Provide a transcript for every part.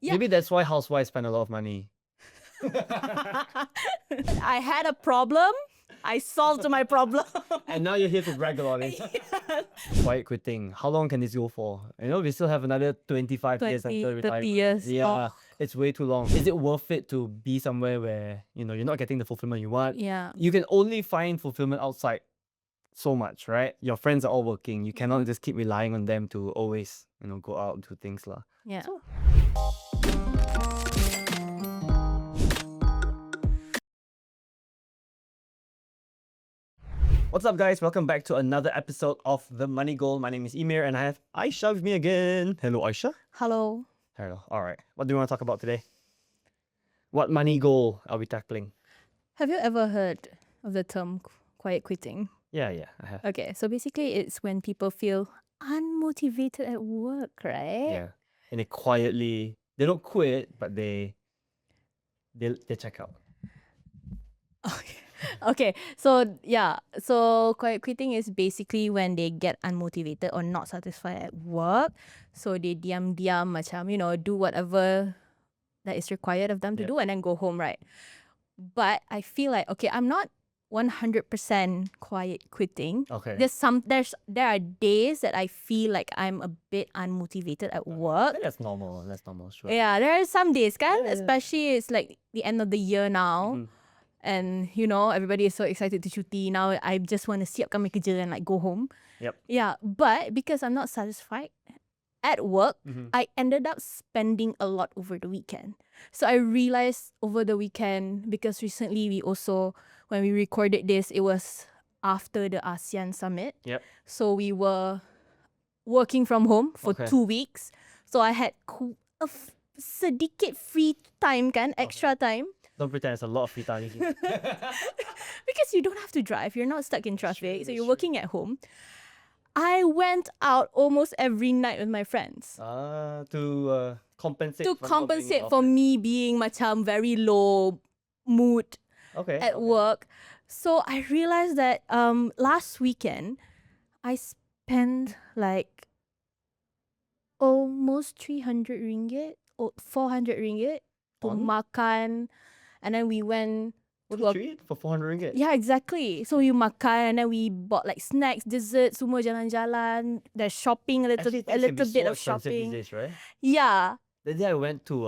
Maybe that's why housewives spend a lot of money. I had a problem. I solved my problem. And now you're here to brag about it. Quiet quitting. How long can this go for? We still have another 25 years 20, until 30 retirement. years. Yeah, Oh, it's way too long. Is it worth it to be somewhere where, you're not getting the fulfillment you want? yeah. You can only find fulfillment outside so much, right? Your friends are all working. You cannot just keep relying on them to always, go out and do things lah. Yeah. What's up, guys? Welcome back to another episode of The Money Goal. My name is Emir and I have Aishah with me again. Hello, Aishah. Hello. Hello. All right. What do you want to talk about today? What money goal are we tackling? Have you ever heard of the term quiet quitting? Yeah, I have. Okay, so basically it's when people feel unmotivated at work, right? Yeah. And they don't quit, but they check out. Okay, so yeah, so quiet quitting is basically when they get unmotivated or not satisfied at work. So they diam-diam macam, do whatever that is required of them to Yep. do and then go home, right? But I feel like, okay, I'm not 100% quiet quitting. Okay. There are days that I feel like I'm a bit unmotivated at work. That's normal. Sure. Yeah, there are some days, kan? Yeah. Especially it's like the end of the year now. Mhm. And everybody is so excited to cuti. Now I just want to siapkan my kerja and like go home. Yep. Yeah, but because I'm not satisfied at work, I ended up spending a lot over the weekend. So I realized over the weekend, because recently when we recorded this, it was after the ASEAN summit. Yep. So we were working from home for Okay. 2 weeks. So I had sedikit free time, extra time. Don't pretend it's a lot of free time. Because you don't have to drive. You're not stuck in traffic. So you're true. working at home. I went out almost every night with my friends. To compensate. To for not being compensate off. for me being macam very low mood Okay. at work. So I realized that last weekend I spent like almost 300 ringgit or 400 ringgit to On? makan, and then we went to a Treat for 400 ringgit. Yeah, exactly. So you makan and then we bought like snacks, desserts, semua jalan-jalan. There's shopping, a little Actually, things can be bit so of expensive shopping. these days, right? Yeah. The day I went to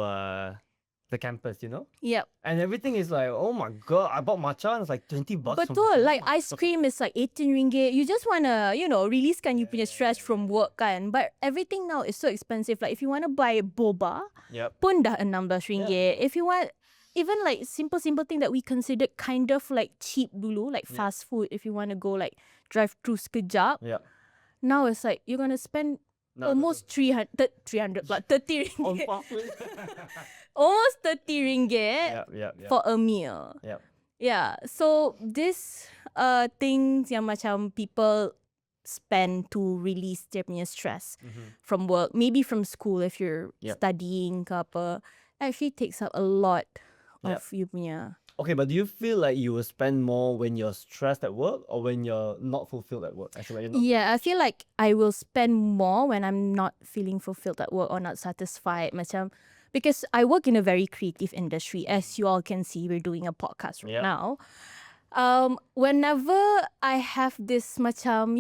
the campus, Yep. and everything is like, oh my god, I bought matcha and it's like 20 bucks. Betul, like ice cream is like 18 ringgit. You just wanna, releasekan you punya stress from work kan. But everything now is so expensive. Like if you wanna buy boba, Yep. pun dah 16 ringgit. If you want even like simple thing that we considered kind of like cheap dulu, like fast food, if you want to go like drive through sekejap. Yep. Now it's like you're gonna spend almost 300 plus 30 On ringgit. fast food. Almost 30 ringgit Yep. for a meal. Yep. Yeah. So this things yang macam people spend to release their punya stress from work, maybe from school if you're studying ke apa, actually takes up a lot of you punya. Okay, but do you feel like you will spend more when you're stressed at work or when you're not fulfilled at work? Actually, Yeah, I feel like I will spend more when I'm not feeling fulfilled at work or not satisfied. Macam, because I work in a very creative industry. As you all can see, we're doing a podcast right now. Whenever I have this macam,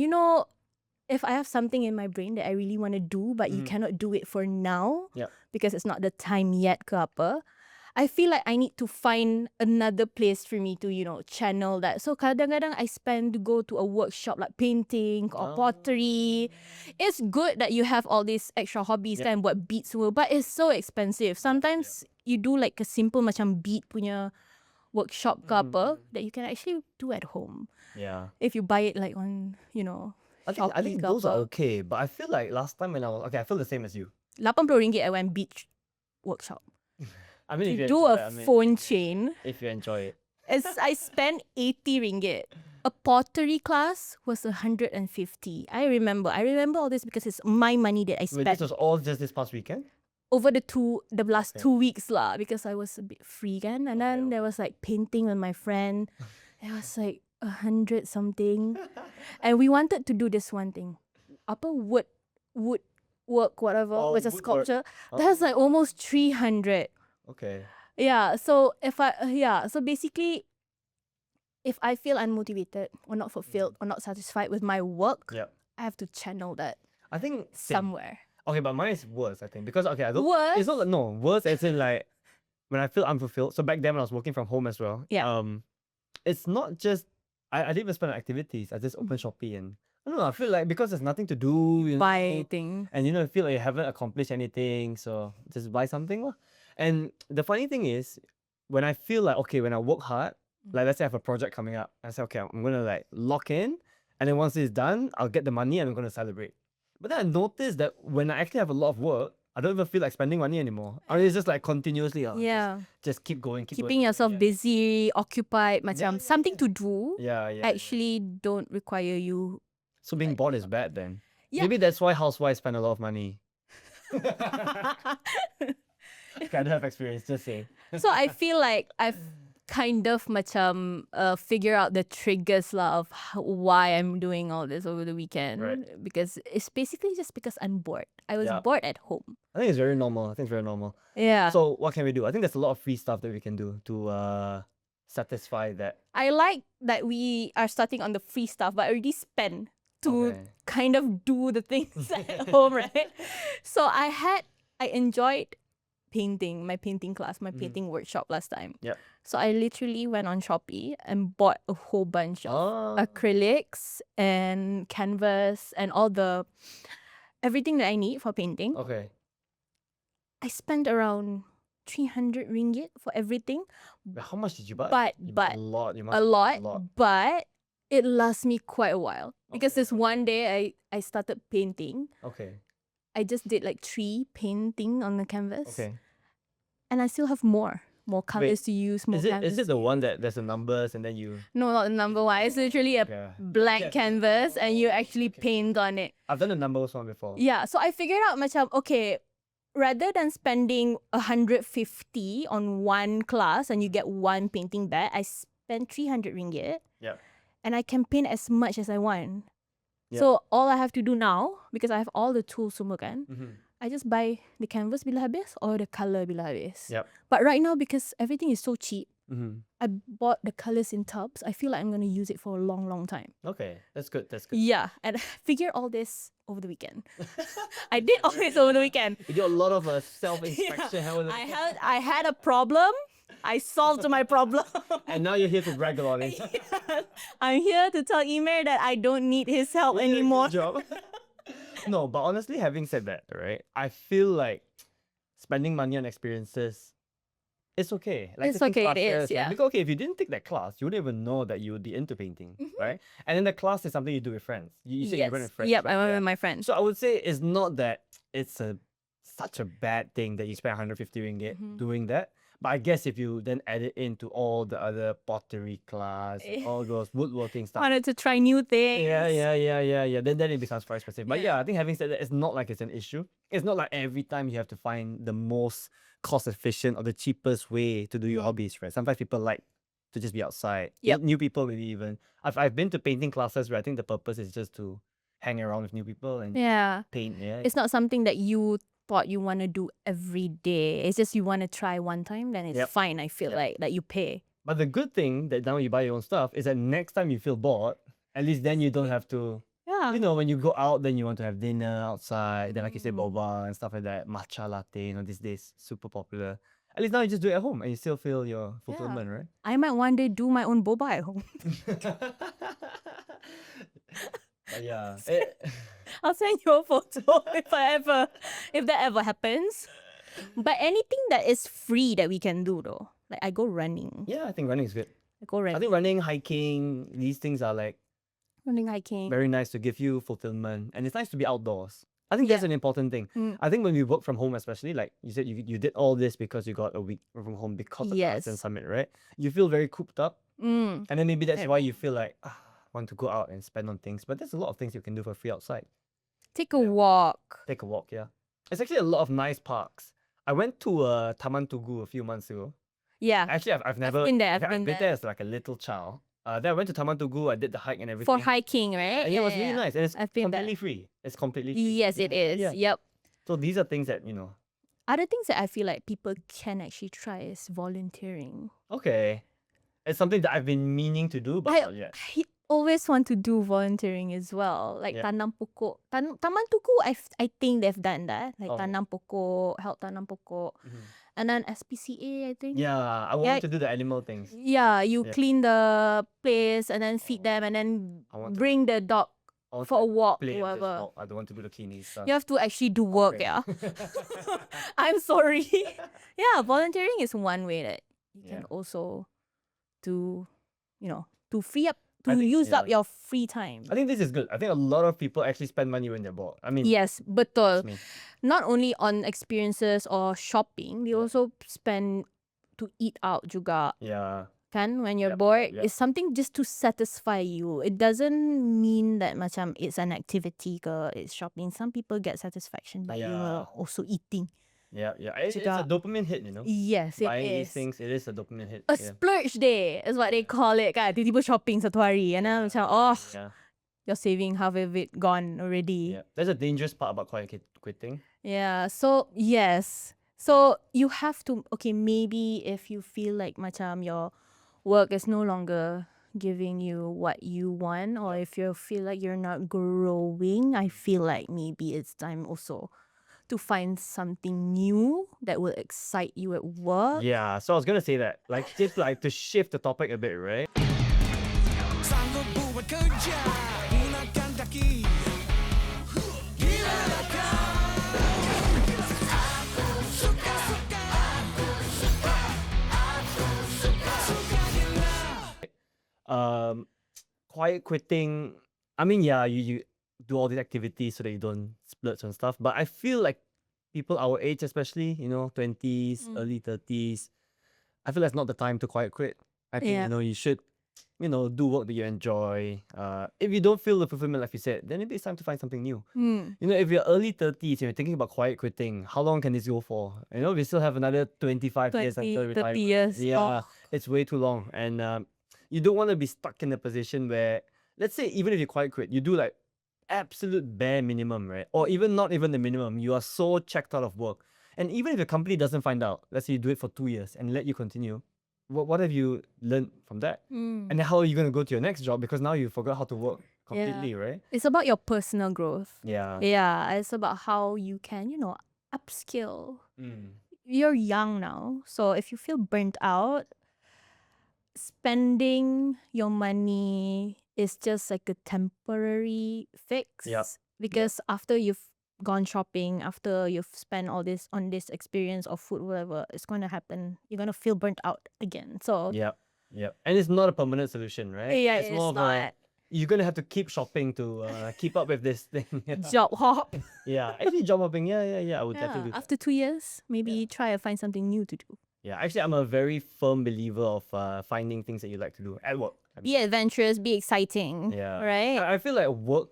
if I have something in my brain that I really want to do, but you cannot do it for now because it's not the time yet ke apa, I feel like I need to find another place for me to, channel that. So kadang-kadang I spend to go to a workshop like painting or pottery. It's good that you have all these extra hobbies kan, buat beats semua, but it's so expensive. Sometimes you do like a simple macam beat punya workshop ke apa that you can actually do at home. Yeah. If you buy it like on, I think those are okay, but I feel like last time when I feel the same as you. 80 ringgit I went beach workshop. I mean, if you Do enjoy a it, phone chain. if you enjoy it. I spent 80 ringgit. A pottery class was 150. I remember all this because it's my money that I Wait, spent this was all just this past weekend? over the last 2 weeks lah, because I was a bit free kan. And then there was like painting with my friend. It was like 100 something. And we wanted to do this one thing. Apa wood work, whatever, Oh, with a woodwork. sculpture. That's like almost 300. Okay. Yeah, so so basically, if I feel unmotivated or not fulfilled or not satisfied with my work, Yep. I have to channel that I think same. somewhere. Okay, but mine is worse, I think. Because okay, I don't Worse? It's not like no, worse as in like when I feel unfulfilled. So back then when I was working from home as well. Yeah. It's not just I didn't even spend on activities. I just opened Shopee and I don't know, I feel like because there's nothing to do, Buy anything. and I feel like you haven't accomplished anything, so just buy something lah. And the funny thing is, when I feel like okay, when I work hard, like let's say I have a project coming up, I say okay, I'm gonna like lock in, and then once it's done, I'll get the money and I'm gonna celebrate. But then I noticed that when I actually have a lot of work, I don't even feel like spending money anymore. Or it's just like continuously, just keep going, keep Keeping going. yourself busy, occupied, macam yeah, something to do Yeah. actually don't require you. So being bored is bad then. Yeah. Maybe that's why housewives spend a lot of money. Okay, I don't have experience, just say. So I feel like I've kind of macam figure out the triggers lah of why I'm doing all this over the weekend. Right. Because it's basically just because I'm bored. I was Yeah. bored at home. I think it's very normal. Yeah. So what can we do? I think there's a lot of free stuff that we can do to satisfy that. I like that we are starting on the free stuff, but I already spent to Okay. kind of do the things at home, right? So I enjoyed painting, my painting class, my painting workshop last time. Yep. So I literally went on Shopee and bought a whole bunch of Oh. acrylics and canvas and everything that I need for painting. Okay. I spent around 300 ringgit for everything. But how much did you buy? But- You bought but- a lot. You must A have lot, bought a lot. but it lasts me quite a while. Because Okay, this one day I started painting. Okay. I just did like 3 painting on the canvas. Okay. And I still have more colors to use, more Is it canvas. the one that there's the numbers and then you? No, not the number one. It's literally a Yeah. blank canvas and you actually paint on it. I've done the numbers one before. Yeah, so I figured out macam, okay, rather than spending 150 on one class and you get one painting back, I spent 300 ringgit Yep. and I can paint as much as I want. Yep. So all I have to do now, because I have all the tools semua kan, Mm-hmm. I just buy the canvas bila habis or the color bila habis. Yep. But right now, because everything is so cheap, Mm-hmm. I bought the colors in tubs. I feel like I'm going to use it for a long, long time. Okay, that's good. That's good. Yeah, and I figured all this over the weekend. I did all this over the weekend. You do a lot of self-inspection. How was it? I had a problem. I solved my problem. And now you're here to brag about it. I'm here to tell Emir that I don't need his help You did a good anymore. job. No, but honestly, having said that, right, I feel like spending money on experiences, it's okay. Like It's taking okay, it classes, is, yeah. Because okay, if you didn't take that class, you wouldn't even know that you would be into painting, right? And then the class is something you do with friends. You say you went with friends. Yep, right? I went Yeah. with my friends. So I would say it's not that it's such a bad thing that you spend 150 ringgit doing that. But I guess if you then add it into all the other pottery class, all those woodworking stuff. Wanted to try new things. Yeah. Then it becomes very specific. But Yeah. yeah, I think having said that, it's not like it's an issue. It's not like every time you have to find the most cost efficient or the cheapest way to do your hobbies, right? Sometimes people like to just be outside. Yep. New people maybe even. I've been to painting classes where I think the purpose is just to hang around with new people and Yeah. paint. Yeah. It's not something that you thought you want to do every day. It's just you want to try one time, then it's Yep. fine. I feel like that you pay. But the good thing that now you buy your own stuff is that next time you feel bored, at least then you don't have to. Yeah. When you go out, then you want to have dinner outside. Then, like you say, boba and stuff like that. Matcha latte, these days, super popular. At least now you just do it at home and you still feel your fulfillment, right? I might one day do my own boba at home. But yeah. I'll send you a photo if that ever happens. But anything that is free that we can do though. Like I go running. Yeah, I think running is good. I go running. I think running, hiking, these things are like Running, hiking. very nice to give you fulfillment. And it's nice to be outdoors. I think that's an important thing. I think when we work from home, especially, like you said, you did all this because you got a week from home because of Yes. Arts and Summit, right? You feel very cooped up. Mm. And then maybe that's why you feel like, want to go out and spend on things. But there's a lot of things you can do for free outside. Take a walk. Take a walk, yeah. It's actually a lot of nice parks. I went to Taman Tugu a few months ago. Yeah. Actually, I've never been there, I've I've been been there. there as like a little child. Then I went to Taman Tugu. I did the hike and everything. For hiking, right? And it was really nice. And it's I've been there. completely free. It's completely free. Yes, it is. Yeah. Yep. So these are things that, Other things that I feel like people can actually try is volunteering. okay. It's something that I've been meaning to do, but not yet. I always want to do volunteering as well. Like tanam pokok. Taman Tuku, I think they've done that. Like tanam pokok, help tanam pokok. And then SPCA, I think. Yeah, I want to do the animal things. Yeah, you clean the place and then feed them and then bring the dog for a walk. Whatever. I don't want to do the cleaning stuff. You have to actually do work, yeah. I'm sorry. Yeah, volunteering is one way that you can also do, to free up, use up your free time. I think this is good. I think a lot of people actually spend money when they're bored. I mean, yes, betul. Not only on experiences or shopping, they also spend to eat out juga. Yeah. Kan, when you're bored, it's something just to satisfy you. It doesn't mean that macam it's an activity ke, it's shopping. Some people get satisfaction by you also eating. Yeah. It's a dopamine hit, Yes, it Buying is. these things, it is a dopamine hit. A splurge day is what they call it, kan. Tiba-tiba shopping satu hari. And then macam, you're saving half of it gone already. Yeah. There's a dangerous part about quiet quitting. Yeah, so yes. So you have to, maybe if you feel like macam your work is no longer giving you what you want, or if you feel like you're not growing, I feel like maybe it's time also to find something new that will excite you at work. Yeah, so I was gonna say that, like, just like to shift the topic a bit, right? Quiet quitting. I mean, yeah, you do all these activities so that you don't splurge on stuff. But I feel like people our age, especially, 20s, early 30s, I feel that's not the time to quiet quit. I think, you should, do work that you enjoy. If you don't feel the fulfillment, like you said, then maybe it's time to find something new. If you're early 30s and you're thinking about quiet quitting, how long can this go for? We still have another 25 years until retirement. 30 years. Yeah, it's way too long. And you don't want to be stuck in a position where, let's say, even if you quiet quit, you do like absolute bare minimum, right? Or even not even the minimum, you are so checked out of work. And even if the company doesn't find out, let's say you do it for 2 years and let you continue, what have you learned from that? And then how are you going to go to your next job? Because now you forgot how to work completely, right? It's about your personal growth. Yeah. Yeah, it's about how you can, upskill. You're young now, so if you feel burnt out, spending your money is just like a temporary fix. Because after you've gone shopping, after you've spent all this on this experience of food, whatever, it's going to happen. You're going to feel burnt out again. So Yep. And it's not a permanent solution, right? Yeah, it's more not. You're going to have to keep shopping to keep up with this thing. Job hop. Yeah, actually job hopping, I would definitely do that. After 2 years, maybe try and find something new to do. Yeah, actually, I'm a very firm believer of finding things that you like to do at work. Be adventurous, be exciting. Yeah. Right? I feel like work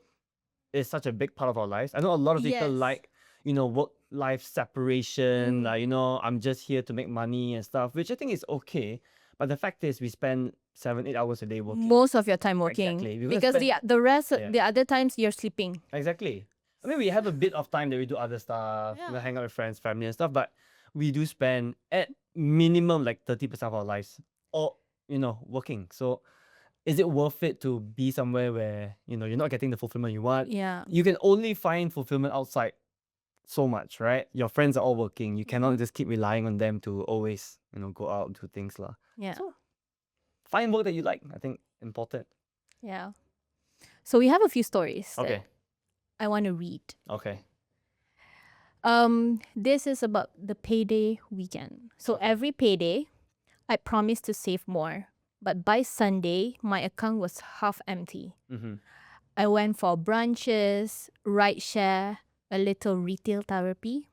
is such a big part of our lives. I know a lot of people like, work-life separation. I'm just here to make money and stuff, which I think is okay. But the fact is, we spend 7-8 hours a day working. Most of your time working. Exactly. Because the rest, the other times, you're sleeping. Exactly. I mean, we have a bit of time that we do other stuff, hang out with friends, family and stuff, but we do spend at minimum like 30% of our lives or working. So is it worth it to be somewhere where you're not getting the fulfillment you want? You can only find fulfillment outside so much, right? Your friends are all working. You cannot just keep relying on them to always go out and do things lah. So find work that you like. I think important. Yeah. So we have a few stories that I want to read. Okay. This is about the payday weekend. So every payday, I promised to save more. But by Sunday, my account was half empty. I went for brunches, ride share, a little retail therapy.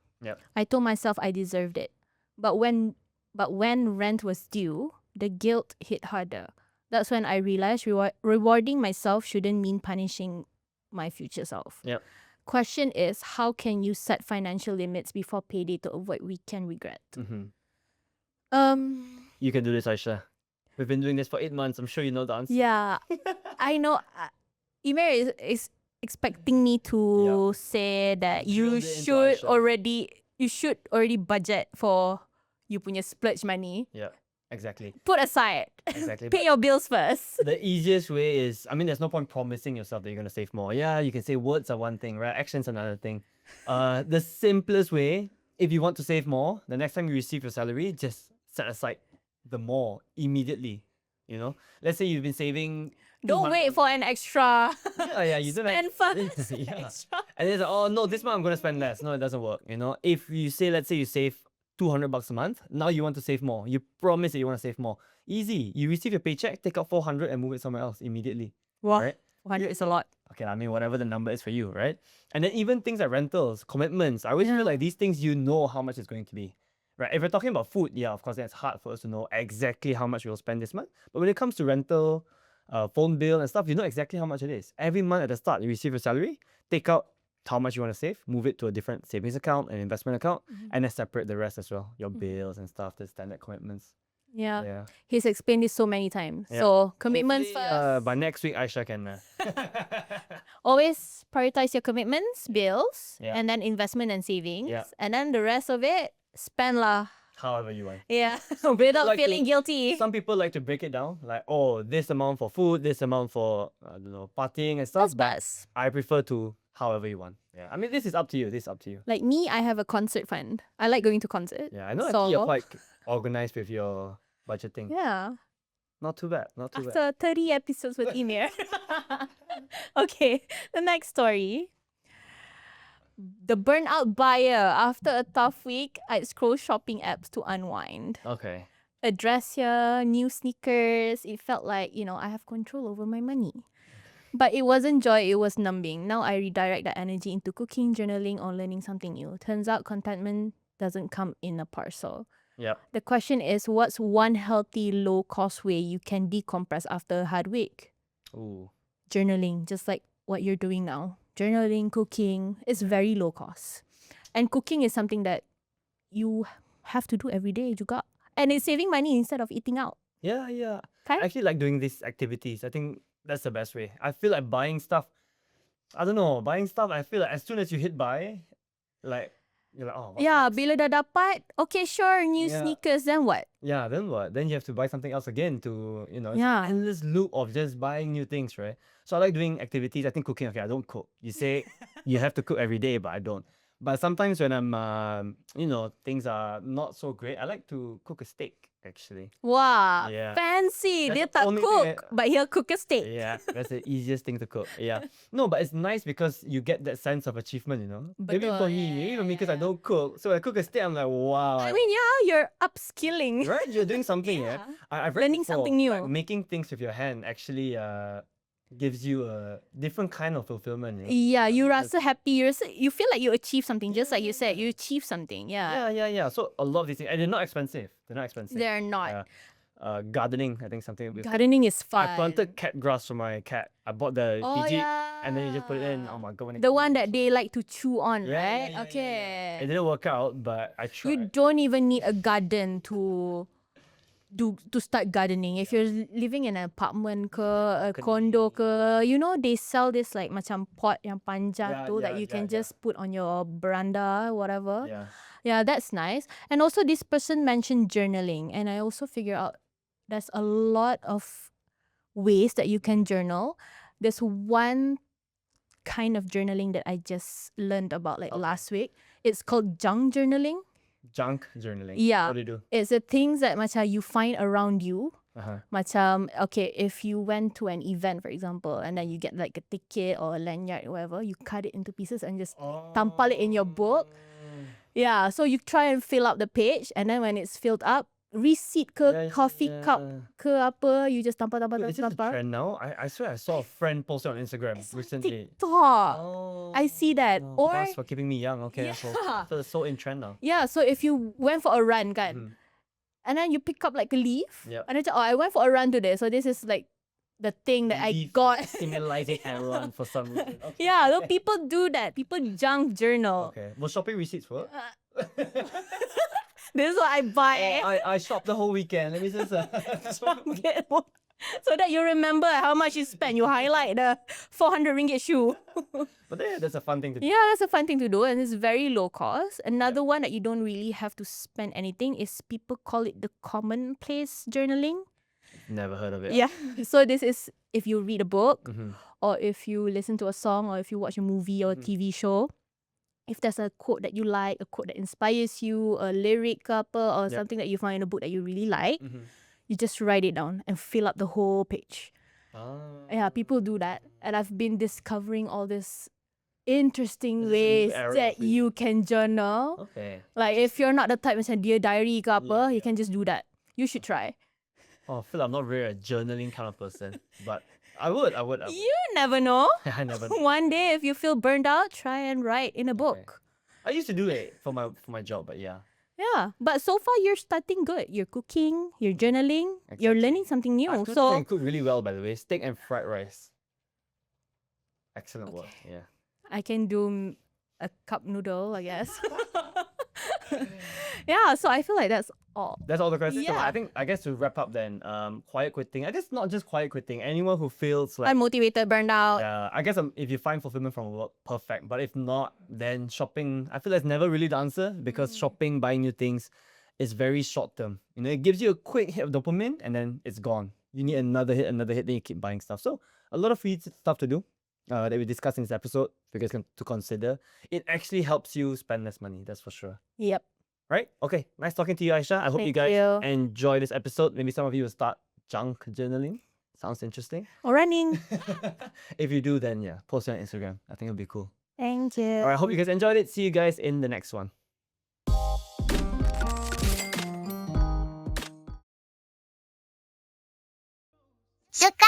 I told myself I deserved it. But when rent was due, the guilt hit harder. That's when I realized rewarding myself shouldn't mean punishing my future self. Question is, how can you set financial limits before payday to avoid weekend regret? You can do this, Aishah. We've been doing this for 8 months. I'm sure you know the answer. Yeah, I know. Emir is expecting me to say that Drilled it into Aishah. you should already budget for you punya splurge money. Yeah, exactly. Put aside. Exactly. Pay your bills first. The easiest way is, I mean, there's no point promising yourself that you're going to save more. Yeah, you can say words are one thing, right? Actions another thing. The simplest way, if you want to save more, the next time you receive your salary, just set aside the more immediately. You know, let's say you've been saving. Don't wait for an extra. Yeah, you don't spend first. yeah. Extra. And it's like, oh no, this month I'm gonna spend less. No, it doesn't work. You know, if you say, let's say you save $200 a month, now you want to save more. You promise that you want to save more. Easy. You receive your paycheck, take out 400 and move it somewhere else immediately. Wow, Right? 400 is a lot. Okay, I mean whatever the number is for you, right? And then even things like rentals, commitments. I always feel like these things you know how much it's going to be. Right? If we're talking about food, yeah, of course, then it's hard for us to know exactly how much we'll spend this month. But when it comes to rental, phone bill and stuff, you know exactly how much it is. Every month at the start, you receive your salary, take out how much you want to save, move it to a different savings account, an investment account, and then separate the rest as well. Your bills and stuff, the standard commitments. Yeah. He's explained this so many times. Yeah. So commitments Hopefully, first. by next week, Aishah can. Always prioritize your commitments, bills, Yeah. and then investment and savings. Yeah. And then the rest of it, spend lah. However you want. Yeah. Without like feeling to- guilty. Some people like to break it down, like, oh, this amount for food, this amount for, I don't know, partying and stuff. That's But best. I prefer to however you want. Yeah, I mean, this is up to you. This is up to you. Like me, I have a concert fund. I like going to concerts. Yeah, I know So- you're quite organized with your budgeting. Yeah. Not too bad. Not too bad. After 30 episodes with Emir. Okay, the next story. The burnout buyer. After a tough week, I'd scroll shopping apps to unwind. Okay. A dress here, new sneakers. It felt like, I have control over my money. But it wasn't joy, it was numbing. Now I redirect that energy into cooking, journaling, or learning something new. Turns out contentment doesn't come in a parcel. Yep. The question is, what's one healthy, low-cost way you can decompress after a hard week? Ooh. Journaling, just like what you're doing now. Journaling, cooking, is very low cost. And cooking is something that you have to do every day juga. And it's saving money instead of eating out. Yeah, yeah. Okay? I actually like doing these activities. I think that's the best way. I feel like buying stuff. I don't know. Buying stuff, I feel like as soon as you hit buy, like, you're like, oh. Yeah, bila dah dapat, okay, sure, new Yeah. sneakers, then what? Yeah, then what? Then you have to buy something else again to, it's Yeah. an endless loop of just buying new things, right? So I like doing activities. I think cooking, okay, I don't cook. You say you have to cook every day, but I don't. But sometimes when I'm, things are not so great, I like to cook a steak, actually. Wow, Yeah. fancy. That's Dia the tak only cook, thing but he'll cook a steak. Yeah, that's the easiest thing to cook. Yeah. No, but it's nice because you get that sense of achievement, Maybe Betul, for me, maybe for me because I don't cook. So I cook a steak, I'm like, wow. I mean, yeah, you're upskilling. Right? You're doing something, yeah. I've read Learning before, something new. like, making things with your hand actually gives you a different kind of fulfillment. Yeah, you rasa happy. You feel like you achieve something, just like you said, you achieve something. Yeah. Yeah. So a lot of these things, and they're not expensive. They're not. Gardening, I think something with. Gardening is fun. I planted cat grass for my cat. I bought the Oh, Fiji, yeah. and then you just put it in. Oh my god, when it The one that they like to chew on, Yeah, right? yeah, Okay. It didn't work out, but I tried. You don't even need a garden to start gardening. If you're living in an apartment ke, a condo ke, they sell this like macam pot yang panjang tu that you can just put on your veranda, whatever. Yeah. Yeah, that's nice. And also this person mentioned journaling, and I also figure out there's a lot of ways that you can journal. There's one kind of journaling that I just learned about last week. It's called junk journaling. Junk journaling. Yeah. What do you do? It's the things that macam you find around you. Uh-huh. Macam, okay, if you went to an event, for example, and then you get like a ticket or a lanyard or whatever, you cut it into pieces and just tampal it in your book. Yeah, so you try and fill up the page, and then when it's filled up, receipt ke, coffee cup ke apa, you just tampal. Wait, is it a trend now? I swear I saw a friend post it on Instagram recently. TikTok. Oh, I see that. Or thanks for keeping me young. Okay, Yeah. so it's so in trend now. yeah, so if you went for a run, kan, and then you pick up like a leaf, Yep. and then I went for a run today, so this is like the thing that I Leaf got. stimulating everyone for some reason. Okay. Yeah, no, people do that. People junk journal. Okay. Will shopping receipts work? This is what I buy. I shopped the whole weekend. Let me just. Junk it. So that you remember how much you spent. You highlight the 400 ringgit shoe. But yeah, that's a fun thing to do. Yeah, that's a fun thing to do, and it's very low cost. Another one that you don't really have to spend anything is people call it the Commonplace journaling. Never heard of it. Yeah. So this is if you read a book, Mm-hmm. or if you listen to a song, or if you watch a movie or a TV show. If there's a quote that you like, a quote that inspires you, a lyric ke apa, or something that you find in a book that you really like, you just write it down and fill up the whole page. Yeah, people do that. And I've been discovering all this interesting ways that you can journal. Okay. Like if you're not the type macam dear diary ke apa, you can just do that. You should try. Oh, I feel I'm not really a journaling kind of person, but I would. You never know. I never know. One day, if you feel burned out, try and write in a book. I used to do it for my job, but yeah. Yeah, but so far you're starting good. You're cooking, you're journaling, you're learning something new. I can cook really well, by the way. Steak and fried rice. Excellent work. Yeah. I can do a cup noodle, I guess. Yeah, so I feel like that's all. That's all the questions. So Yeah. I guess to wrap up then, quiet quitting. I guess not just quiet quitting. Anyone who feels like Unmotivated, burned out. yeah, I guess if you find fulfillment from work, perfect. But if not, then shopping, I feel that's never really the answer because shopping, buying new things is very short term. You know, it gives you a quick hit of dopamine and then it's gone. You need another hit, then you keep buying stuff. So a lot of free stuff to do that we discussed in this episode for you guys to consider. It actually helps you spend less money, that's for sure. Yep. Right? Okay, nice talking to you, Aishah. I hope you Thank guys you. enjoy this episode. Maybe some of you will start junk journaling. Sounds interesting. Or running. If you do, then yeah, post it on Instagram. I think it'll be cool. Thank you. All right, hope you guys enjoyed it. See you guys in the next one. Sooka.